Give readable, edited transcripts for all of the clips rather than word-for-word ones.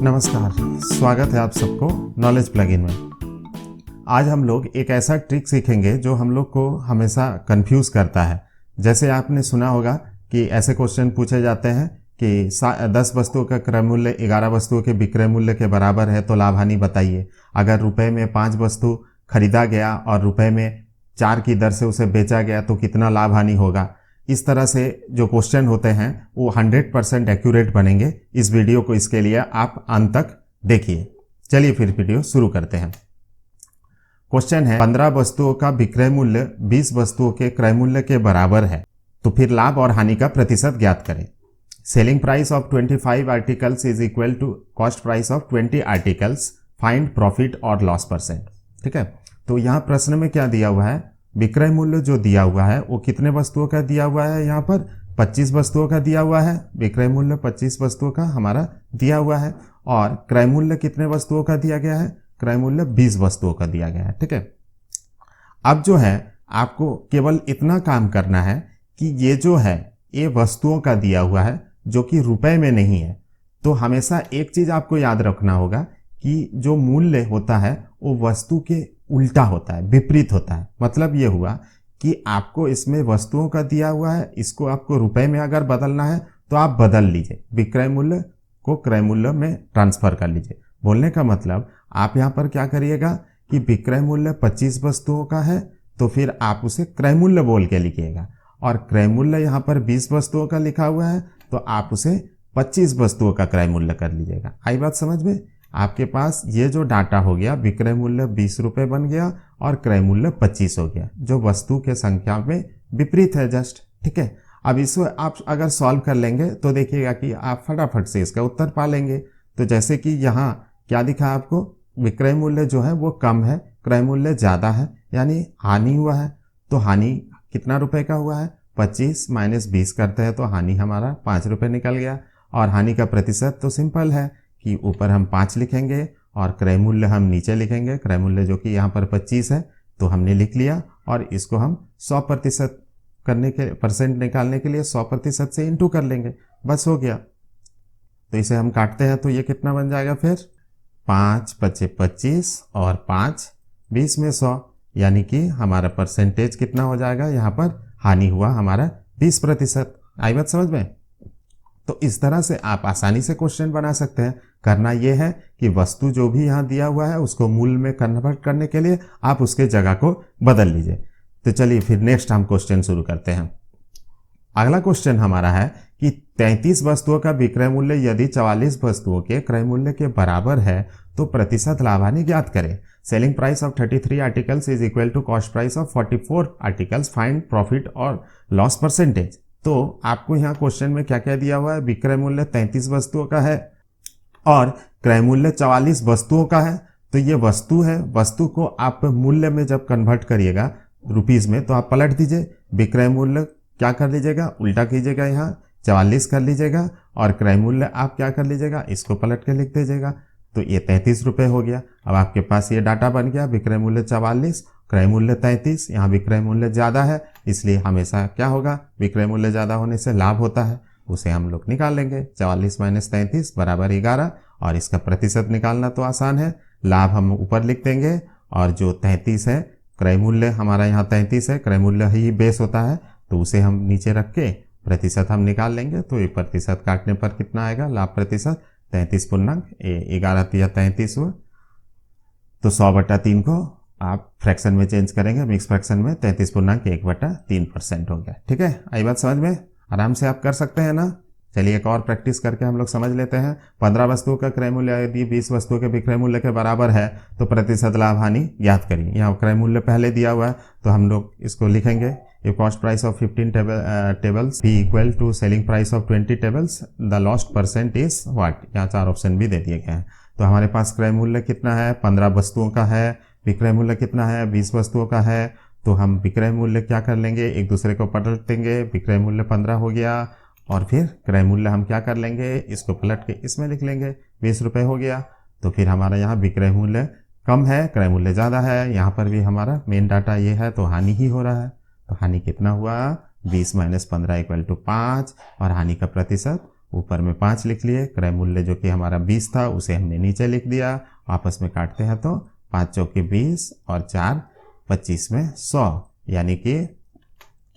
नमस्कार, स्वागत है आप सबको नॉलेज प्लगइन में। आज हम लोग एक ऐसा ट्रिक सीखेंगे जो हम लोग को हमेशा कंफ्यूज करता है। जैसे आपने सुना होगा कि ऐसे क्वेश्चन पूछे जाते हैं कि 10 वस्तुओं का क्रय मूल्य 11 वस्तुओं के विक्रय मूल्य के बराबर है तो लाभ हानि बताइए। अगर रुपए में 5 वस्तु खरीदा गया और रुपए में 4 की दर से उसे बेचा गया तो कितना लाभ हानि होगा। इस तरह से जो क्वेश्चन होते हैं वो 100% एक्यूरेट बनेंगे। इस वीडियो को इसके लिए आप अंत तक देखिए। चलिए फिर वीडियो शुरू करते हैं। क्वेश्चन है 15 वस्तुओं का विक्रय मूल्य 20 वस्तुओं के क्रय मूल्य के बराबर है तो फिर लाभ और हानि का प्रतिशत ज्ञात करें। Selling price of 25 articles is equal to cost price of 20 articles, find profit और लॉस परसेंट। ठीक है, तो यहाँ प्रश्न में क्या दिया हुआ है, विक्रय मूल्य जो दिया हुआ है वो कितने वस्तुओं का दिया हुआ है, यहाँ पर 25 वस्तुओं का दिया हुआ है। विक्रय मूल्य 25 वस्तुओं का हमारा दिया हुआ है और क्रय मूल्य कितने वस्तुओं का दिया गया है, क्रय मूल्य 20 वस्तुओं का दिया गया है। ठीक है, अब जो है आपको केवल इतना काम करना है कि ये जो है ये वस्तुओं का दिया हुआ है जो कि रुपए में नहीं है। तो हमेशा एक चीज आपको याद रखना होगा कि जो मूल्य होता है वो वस्तु के उल्टा होता है, विपरीत होता है। मतलब ये हुआ कि आपको इसमें वस्तुओं का दिया हुआ है, इसको आपको रुपए में अगर बदलना है तो आप बदल लीजिए, विक्रय मूल्य को क्रय मूल्य में ट्रांसफर कर लीजिए। बोलने का मतलब आप यहाँ पर क्या करिएगा कि विक्रय मूल्य 25 वस्तुओं का है तो फिर आप उसे क्रय मूल्य बोल के लिखिएगा, और क्रय मूल्य यहाँ पर 20 वस्तुओं का लिखा हुआ है तो आप उसे 25 वस्तुओं का क्रय मूल्य कर लीजिएगा। आई बात समझ में? आपके पास ये जो डाटा हो गया, विक्रय मूल्य 20 रुपये बन गया और क्रय मूल्य 25 हो गया, जो वस्तु के संख्या में विपरीत है जस्ट। ठीक है, अब इसको आप अगर सॉल्व कर लेंगे तो देखिएगा कि आप फटाफट से इसका उत्तर पा लेंगे। तो जैसे कि यहाँ क्या दिखा आपको, विक्रय मूल्य जो है वो कम है, क्रय मूल्य ज़्यादा है, यानी हानि हुआ है। तो हानि कितना रुपए का हुआ है, 25 माइनस 20 करते हैं तो हानि हमारा 5 रुपये निकल गया। और हानि का प्रतिशत तो सिंपल है कि ऊपर हम 5 लिखेंगे और क्रय मूल्य हम नीचे लिखेंगे। क्रय मूल्य जो कि यहाँ पर 25 है तो हमने लिख लिया, और इसको हम 100% करने के परसेंट निकालने के लिए 100% से इंटू कर लेंगे, बस हो गया। तो इसे हम काटते हैं तो ये कितना बन जाएगा फिर, 5 × 25 और 5 20 में 100, यानी कि हमारा परसेंटेज कितना हो जाएगा, यहाँ पर हानि हुआ हमारा 20%। आई बात समझ में? तो इस तरह से आप आसानी से क्वेश्चन बना सकते हैं। करना यह है कि वस्तु जो भी यहाँ दिया हुआ है उसको मूल्य में कन्वर्ट करने के लिए आप उसके जगह को बदल लीजिए। तो चलिए फिर नेक्स्ट हम क्वेश्चन शुरू करते हैं। अगला क्वेश्चन हमारा है कि 33 वस्तुओं का विक्रय मूल्य यदि 44 वस्तुओं के क्रय मूल्य के बराबर है तो प्रतिशत लाभ हानि ज्ञात करें। Selling price of 33 articles is equal to cost price of 44 articles, find profit और लॉस परसेंटेज। तो आपको यहाँ क्वेश्चन में क्या क्या दिया हुआ है, विक्रय मूल्य 33 वस्तुओं का है और क्रय मूल्य 44 वस्तुओं का है। तो ये वस्तु है, वस्तु को आप मूल्य में जब कन्वर्ट करिएगा रुपीज में तो आप पलट दीजिए, विक्रय मूल्य क्या कर लीजिएगा, उल्टा कीजिएगा, यहाँ 44 कर लीजिएगा, और क्रय मूल्य आप क्या कर लीजिएगा, इसको पलट के लिख दीजिएगा। तो ये 33 रुपये हो गया। अब आपके पास ये डाटा बन गया, विक्रय मूल्य 44, क्रय मूल्य 33। यहाँ विक्रय मूल्य ज़्यादा है इसलिए हमेशा क्या होगा, विक्रय मूल्य ज़्यादा होने से लाभ होता है, उसे हम लोग निकाल लेंगे। 44 माइनस 33 बराबर 11, और इसका प्रतिशत निकालना तो आसान है, लाभ हम ऊपर लिख देंगे और जो 33 है, क्रय मूल्य हमारा यहाँ 33 है, क्रय मूल्य ही बेस होता है तो उसे हम नीचे रख के प्रतिशत हम निकाल लेंगे। तो ये प्रतिशत काटने पर कितना आएगा, लाभ प्रतिशत 33 × 33 हुआ। तो 100/3 को आप फ्रैक्शन में चेंज करेंगे, मिक्स फ्रैक्शन में 33/1/3% हो गया। ठीक है, आई बात समझ में? आराम से आप कर सकते हैं ना। चलिए एक और प्रैक्टिस करके हम लोग समझ लेते हैं। 15 वस्तुओं का क्रय मूल्य यदि 20 वस्तुओं के विक्रय मूल्य के बराबर है तो प्रतिशत लाभ हानि ज्ञात करिए। यहाँ क्रय मूल्य पहले दिया हुआ है तो हम लोग इसको लिखेंगे, ये cost price of 15 tables be equal to selling price of 20 tables, the lost percent is what. यहाँ 4 ऑप्शन भी दे दिए गए हैं। तो हमारे पास क्रय मूल्य कितना है, 15 वस्तुओं का है, विक्रय मूल्य कितना है, 20 वस्तुओं का है। तो हम विक्रय मूल्य क्या कर लेंगे, एक दूसरे को पलट देंगे, विक्रय मूल्य 15 हो गया, और फिर क्रय मूल्य हम क्या कर लेंगे, इसको पलट के इसमें लिख लेंगे, 20 रुपये हो गया। तो फिर हमारा यहाँ विक्रय मूल्य कम है, क्रय मूल्य ज़्यादा है, यहाँ पर भी हमारा मेन डाटा ये है तो हानि ही हो रहा है। तो हानि कितना हुआ, 20 माइनस 15 = 5, और हानि का प्रतिशत ऊपर में 5 लिख लिए, क्रय मूल्य जो कि हमारा 20 था उसे हमने नीचे लिख दिया। आपस में काटते हैं तो 5 चौके 20 और 4 25 में 100, यानी कि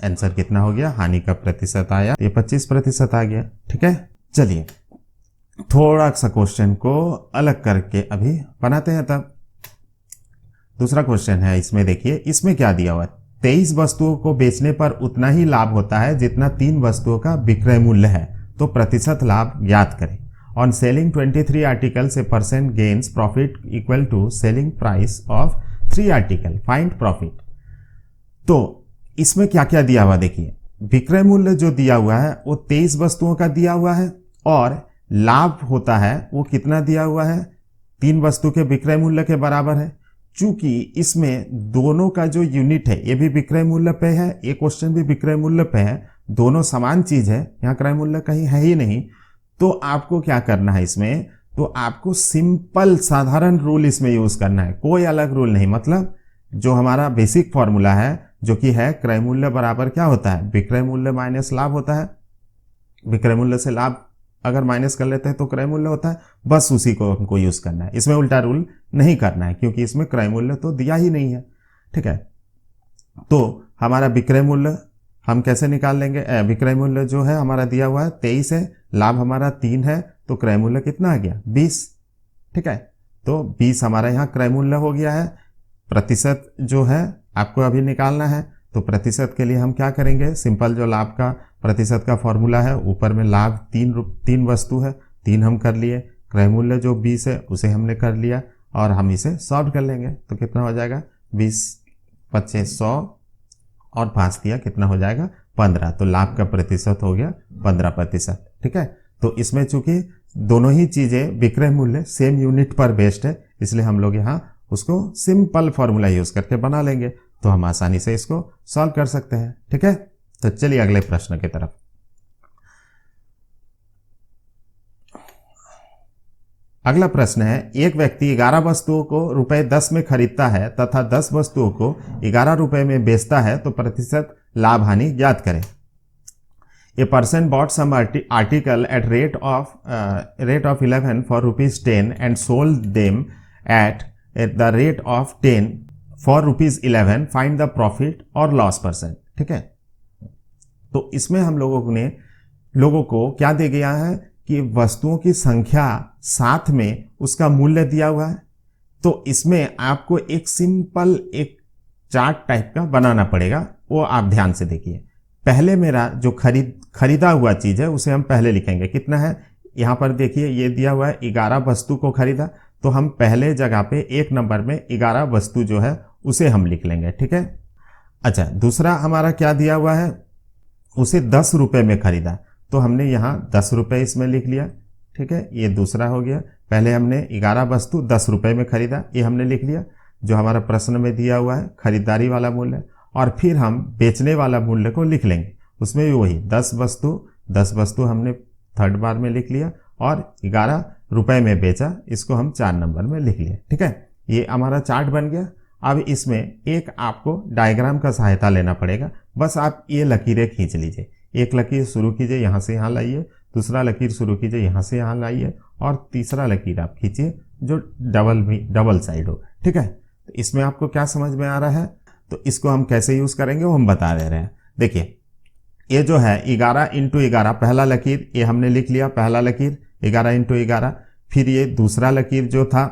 आंसर कितना हो गया, हानि का प्रतिशत आया, ये 25% आ गया। ठीक है, चलिए थोड़ा सा क्वेश्चन को अलग करके अभी बनाते हैं। तब दूसरा क्वेश्चन है, इसमें देखिए, इसमें क्या दिया हुआ है, 23 वस्तुओं को बेचने पर उतना ही लाभ होता है जितना 3 वस्तुओं का विक्रय मूल्य है, तो प्रतिशत लाभ ज्ञात करें। On selling 23 articles a percent gains profit equal to selling price of 3 article, find profit. तो इसमें क्या क्या दिया हुआ देखिए, विक्रय मूल्य जो दिया हुआ है वो 23 वस्तुओं का दिया हुआ है, और लाभ होता है वो कितना दिया हुआ है, 3 वस्तु के विक्रय मूल्य के बराबर है। चूंकि इसमें दोनों का जो यूनिट है ये भी विक्रय मूल्य पे है, ये क्वेश्चन भी विक्रय मूल्य पे है, दोनों समान चीज है, यहाँ क्रय मूल्य कहीं है ही नहीं। तो आपको क्या करना है इसमें, तो आपको सिंपल साधारण रूल इसमें यूज करना है, कोई अलग रूल नहीं। मतलब जो हमारा बेसिक फॉर्मूला है जो कि है क्रय मूल्य बराबर क्या होता है, विक्रय मूल्य माइनस लाभ होता है। विक्रय मूल्य से लाभ अगर माइनस कर लेते हैं तो क्रय मूल्य होता है, बस उसी को हमको यूज करना है, इसमें उल्टा रूल नहीं करना है, क्योंकि इसमें क्रय मूल्य तो दिया ही नहीं है। ठीक है, तो हमारा विक्रय मूल्य हम कैसे निकाल लेंगे, विक्रय मूल्य जो है हमारा दिया हुआ है 23 है, लाभ हमारा 3 है, तो क्रय मूल्य कितना आ गया 20। ठीक है, तो 20 हमारा यहाँ क्रय मूल्य हो गया है। प्रतिशत जो है आपको अभी निकालना है, तो प्रतिशत के लिए हम क्या करेंगे, सिंपल जो लाभ का प्रतिशत का फॉर्मूला है, ऊपर में लाभ 3 वस्तु है, 3 हम कर लिए, क्रय मूल्य जो 20 है उसे हमने कर लिया, और हम इसे सॉल्व कर लेंगे तो कितना हो जाएगा 20 25 100 और 5 दिया, कितना हो जाएगा 15, तो लाभ का प्रतिशत हो गया 15%। ठीक है, तो इसमें चूंकि दोनों ही चीजें विक्रय मूल्य सेम यूनिट पर बेस्ड है, इसलिए हम लोग यहाँ उसको सिंपल फॉर्मूला यूज करके बना लेंगे, तो हम आसानी से इसको सॉल्व कर सकते हैं। ठीक है, तो चलिए अगले प्रश्न की तरफ। अगला प्रश्न है, एक व्यक्ति 11 वस्तुओं को रुपए 10 में खरीदता है तथा 10 वस्तुओं को 11 रुपए में बेचता है, तो प्रतिशत लाभ हानि ज्ञात करें। A person bought some article at rate of 11 for ₹10 and sold them at the rate of 10 for ₹11. Find the profit or loss percent। ठीक है, तो इसमें हम लोगों को क्या दे गया है कि वस्तुओं की संख्या साथ में उसका मूल्य दिया हुआ है। तो इसमें आपको एक सिंपल एक चार्ट टाइप का बनाना पड़ेगा, वो आप ध्यान से देखिए। पहले मेरा जो खरीदा हुआ चीज है उसे हम पहले लिखेंगे, कितना है, यहां पर देखिए ये दिया हुआ है 11 वस्तु को खरीदा, तो हम पहले जगह पे 1 नंबर में 11 वस्तु जो है उसे हम लिख लेंगे। ठीक है, अच्छा दूसरा हमारा क्या दिया हुआ है, उसे 10 रुपए में खरीदा, तो हमने यहाँ 10 रुपए इसमें लिख लिया। ठीक है, ये दूसरा हो गया। पहले हमने 11 वस्तु 10 रुपए में खरीदा, ये हमने लिख लिया जो हमारा प्रश्न में दिया हुआ है खरीदारी वाला मूल्य, और फिर हम बेचने वाला मूल्य को लिख लेंगे, उसमें भी वही 10 वस्तु हमने थर्ड बार में लिख लिया, और 11 रुपए में बेचा, इसको हम 4 नंबर में लिख लिया। ठीक है, ये हमारा चार्ट बन गया। अब इसमें एक आपको डायग्राम का सहायता लेना पड़ेगा, बस आप ये लकीरें खींच लीजिए, एक लकीर शुरू कीजिए यहाँ से यहाँ लाइए, दूसरा लकीर शुरू कीजिए यहाँ से यहाँ लाइए, और तीसरा लकीर आप खींचिए जो डबल साइड होगा। ठीक है, तो इसमें आपको क्या समझ में आ रहा है, तो इसको हम कैसे यूज करेंगे वो हम बता दे रहे हैं। देखिए ये जो है 11 × 11 पहला लकीर, ये हमने लिख लिया पहला लकीर 11 × 11। फिर ये दूसरा लकीर जो था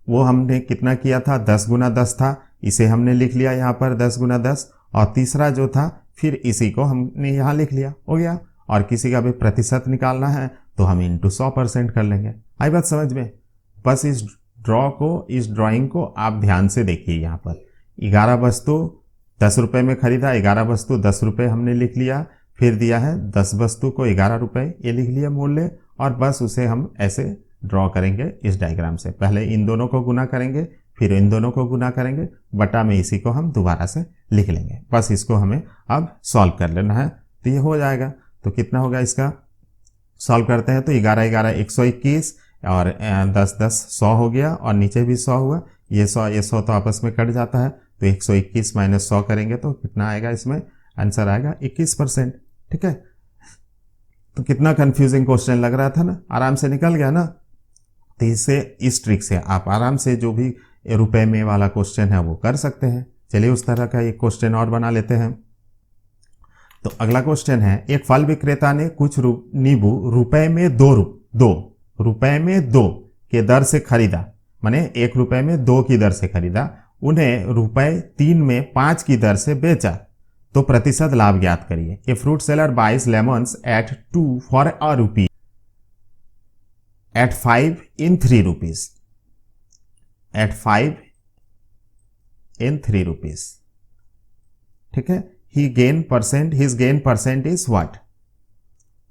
वो हमने कितना किया था, 10 × 10 था, इसे हमने लिख लिया यहाँ पर 10 × 10। और तीसरा जो था फिर इसी को हमने यहाँ लिख लिया, हो गया। और किसी का भी प्रतिशत निकालना है तो हम इंटू 100% कर लेंगे। आई बात समझ में? बस इस ड्राइंग को आप ध्यान से देखिए। यहाँ पर 11 वस्तु 10 रुपए में खरीदा, 11 वस्तु 10 रुपए हमने लिख लिया, फिर दिया है 10 वस्तु को 11 रुपए, ये लिख लिया मूल्य, और बस उसे हम ऐसे ड्रॉ करेंगे इस डायग्राम से। पहले इन दोनों को गुना करेंगे, फिर इन दोनों को गुना करेंगे, बटा में इसी को हम दोबारा से लिख लेंगे। बस इसको हमें अब सॉल्व कर लेना है, तो ये हो जाएगा। तो कितना होगा इसका, सॉल्व करते हैं तो 11 11 121 और 10 10 100 हो गया, और नीचे भी 100 हुआ। ये 100 तो आपस में कट जाता है, तो 121 - 100 करेंगे तो कितना आएगा, इसमें आंसर आएगा 21%। ठीक है, तो कितना कंफ्यूजिंग क्वेश्चन लग रहा था ना, आराम से निकल गया ना। तो इससे, इस ट्रिक से आप आराम से जो भी रुपए में वाला क्वेश्चन है वो कर सकते हैं। चलिए उस तरह का एक क्वेश्चन और बना लेते हैं। तो अगला क्वेश्चन है, एक फल विक्रेता ने कुछ नींबू रुपए में रुपए में 2 के दर से खरीदा, माने 1 रुपए में 2 की दर से खरीदा, उन्हें रुपए 3 में 5 की दर से बेचा, तो प्रतिशत लाभ ज्ञात करिए। A fruit seller buys lemons at 2 for a rupee at 5 in 3 rupees, at 5 in 3 rupees, ठीक है। His gain percent is what?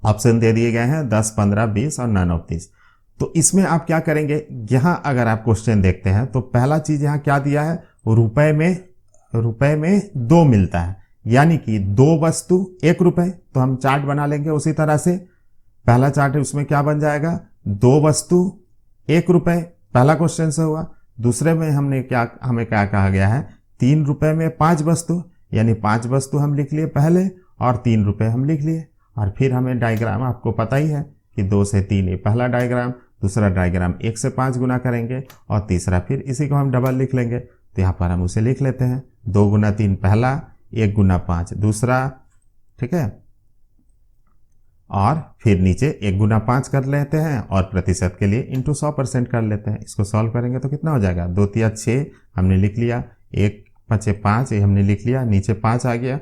Option दे दिए गए हैं 10, 15, 20 और नन ऑफ दिस। तो इसमें आप क्या करेंगे, यहां अगर आप क्वेश्चन देखते हैं तो पहला चीज यहां क्या दिया है, रुपए में 2 मिलता है, यानी कि 2 वस्तु 1 रुपए। तो हम चार्ट बना लेंगे उसी तरह से। पहला चार्ट उसमें क्या बन जाएगा, 2 वस्तु 1 रुपए, पहला क्वेश्चन से हुआ। दूसरे में हमें क्या कहा गया है, 3 रुपए में 5 वस्तु, यानी 5 वस्तु हम लिख लिए पहले और 3 रुपए हम लिख लिए। और फिर हमें डायग्राम आपको पता ही है कि 2 से 3 ये पहला डायग्राम, दूसरा डायग्राम 1 से 5 गुना करेंगे और तीसरा फिर इसी को हम डबल लिख लेंगे। तो यहाँ पर हम उसे लिख लेते हैं 2 गुना 3 पहला, 1 गुना 5 दूसरा, ठीक है। और फिर नीचे 1 गुना 5 कर लेते हैं और प्रतिशत के लिए इंटू 100% कर लेते हैं। इसको सॉल्व करेंगे तो कितना हो जाएगा, 2 तिया 6 हमने लिख लिया, 1 5 5 ये हमने लिख लिया, नीचे 5 आ गया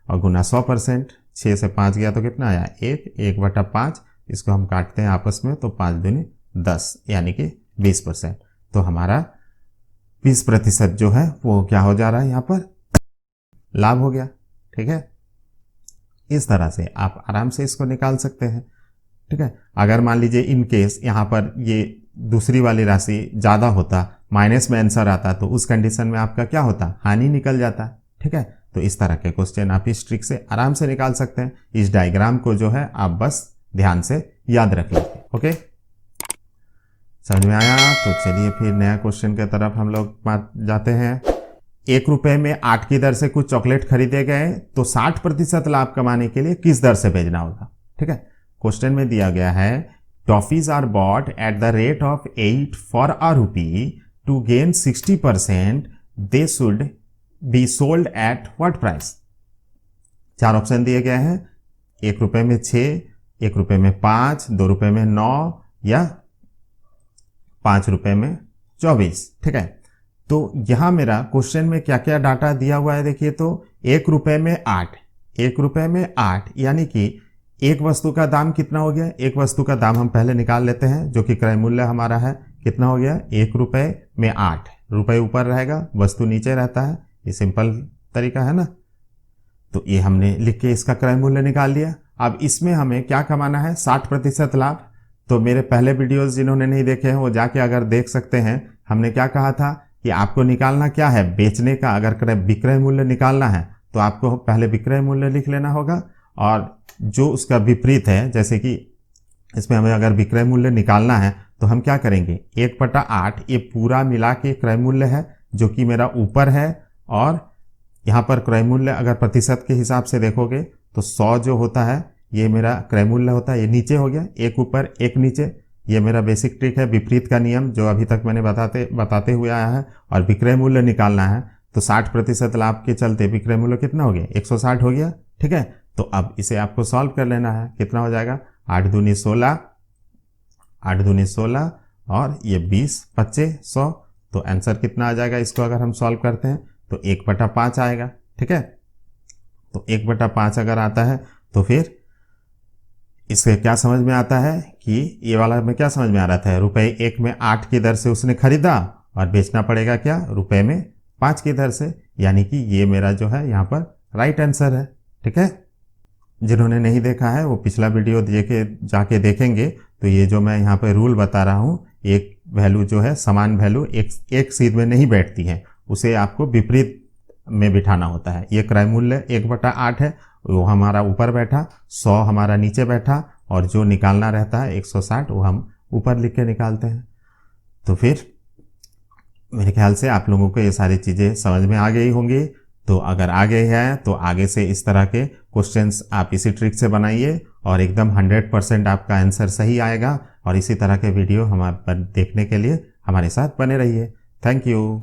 और गुना 100%, 6 से 5 गया तो कितना आया 1/5। इसको हम काटते हैं आपस में तो 5 दूनी 10, यानी कि 20%। तो हमारा 20% जो है वो क्या हो जा रहा है, यहाँ पर लाभ हो गया, ठीक है। इस तरह से आप आराम से इसको निकाल सकते हैं, ठीक है। अगर मान लीजिए इन केस यहाँ पर ये दूसरी वाली राशि ज्यादा होता, माइनस में आंसर आता, तो उस कंडीशन में आपका क्या होता, हानि निकल जाता, ठीक है। तो इस तरह के क्वेश्चन आप इस ट्रिक से आराम से निकाल सकते हैं। इस डायग्राम को जो है आप बस ध्यान से याद रख लीजिए, ओके। समझ में आया? तो चलिए फिर नया क्वेश्चन की तरफ हम लोग जाते हैं। 1 रुपए में 8 की दर से कुछ चॉकलेट खरीदे गए, तो 60% लाभ कमाने के लिए किस दर से भेजना होगा, ठीक है। क्वेश्चन में दिया गया है, toffees are bought at the rate of 8 for a rupee, to gain 60% they should be sold at what price. 4 option दिए गए हैं, 1 रुपए में 6, 1 रुपए में 5, 2 रुपए में 9 या 5 रुपए में 24, ठीक है। तो यहां मेरा क्वेश्चन में क्या क्या डाटा दिया हुआ है देखिए, तो 1 रुपए में 8, 1 रुपए में 8, यानी कि एक वस्तु का दाम कितना हो गया, एक वस्तु का दाम हम पहले निकाल लेते हैं, जो कि क्रय मूल्य हमारा है, कितना हो गया 1 रुपए में 8, रुपए ऊपर रहेगा, वस्तु नीचे रहता है, ये सिंपल तरीका है ना। तो ये हमने लिख के इसका क्रय मूल्य निकाल लिया। अब इसमें हमें क्या कमाना है, 60% लाभ। तो मेरे पहले वीडियोस जिन्होंने नहीं देखे हैं वो जाके अगर देख सकते हैं। हमने क्या कहा था कि आपको निकालना क्या है, बेचने का अगर विक्रय मूल्य निकालना है तो आपको पहले विक्रय मूल्य लिख लेना होगा, और जो उसका विपरीत है, जैसे कि इसमें हमें अगर विक्रय मूल्य निकालना है तो हम क्या करेंगे, 1/8 ये पूरा मिला के क्रय मूल्य है, जो कि मेरा ऊपर है, और यहाँ पर क्रय मूल्य अगर प्रतिशत के हिसाब से देखोगे तो 100 जो होता है ये मेरा क्रय मूल्य होता है, ये नीचे हो गया, 1 ऊपर 1 नीचे। ये मेरा बेसिक ट्रिक है, विपरीत का नियम जो अभी तक मैंने बताते हुए आया है। और विक्रय मूल्य निकालना है तो 60% लाभ के चलते विक्रय मूल्य कितना हो गया, 160 हो गया, ठीक है। तो अब इसे आपको सॉल्व कर लेना है, कितना हो जाएगा, 8 दूनी 16, 8 दूनी 16 और ये 20 25 100। तो आंसर कितना आ जाएगा, इसको अगर हम सॉल्व करते हैं तो 1/5 आएगा, ठीक है। तो 1/5 अगर आता है तो फिर इससे क्या समझ में आता है कि ये वाला में क्या समझ में आ रहा था, रुपए 1 में 8 की दर से उसने खरीदा और बेचना पड़ेगा क्या, रुपए में 5 की दर से, यानी कि ये मेरा जो है यहाँ पर राइट आंसर है, ठीक है। जिन्होंने नहीं देखा है वो पिछला वीडियो जाके देखेंगे। तो ये जो मैं यहाँ पे रूल बता रहा हूँ, एक वैल्यू जो है समान वैल्यू एक सीध में नहीं बैठती है, उसे आपको विपरीत में बिठाना होता है। ये क्रय मूल्य 1/8 है, वो हमारा ऊपर बैठा, 100 हमारा नीचे बैठा, और जो निकालना रहता है 160 वो हम ऊपर लिख के निकालते हैं। तो फिर मेरे ख्याल से आप लोगों को ये सारी चीज़ें समझ में आ गई होंगी। तो अगर आगे है तो आगे से इस तरह के क्वेश्चंस आप इसी ट्रिक से बनाइए और एकदम 100% आपका आंसर सही आएगा। और इसी तरह के वीडियो हमारे पर देखने के लिए हमारे साथ बने रहिए। Thank you.